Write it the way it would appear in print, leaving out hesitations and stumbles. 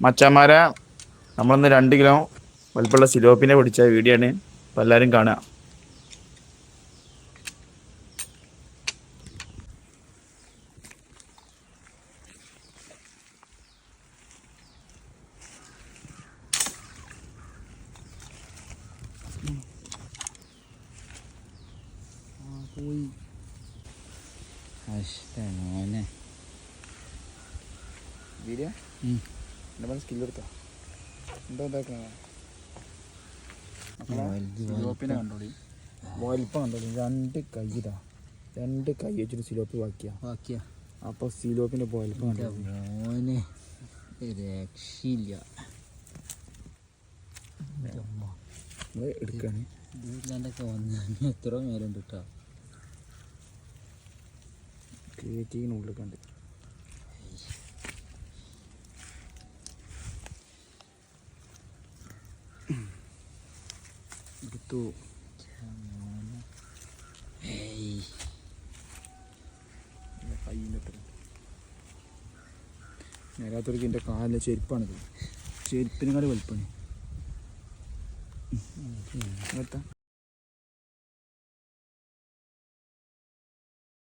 മച്ചാന്മാരെ നമ്മളിന്ന് 2 കിലോ വലിപ്പമുള്ള സിലോപ്പിനെ പിടിച്ച വീഡിയോ ആണ്. അപ്പോൾ എല്ലാവരും കാണുക. വീഡിയോ എൻ്റെ സ്കില്ലെടുത്തോ എന്താ ഇതാക്കണ സിലോപ്പിനെ കണ്ടോളി, വലിപ്പം കണ്ടോളി. 2 കൈ ഇതാ, 2 കൈ വെച്ചിട്ട് സിലോപ്പി ബാക്കിയാ. അപ്പോൾ സിലോപ്പിൻ്റെ വലിപ്പം കണ്ടോ മോനെ, രക്ഷയില്ല. എടുക്കാണ് വീട്ടിലാണ്ടൊക്കെ വന്ന് എത്ര നേരം കിട്ടാ കേറ്റിനുള്ളിൽ കണ്ട് എടുത്തു. കയ്യിൻ്റെ നേരാത്തൊരു എൻ്റെ കാലിലെ ചെരുപ്പാണിത്. ചെരുപ്പിനെക്കാട് വലിപ്പമാണ്.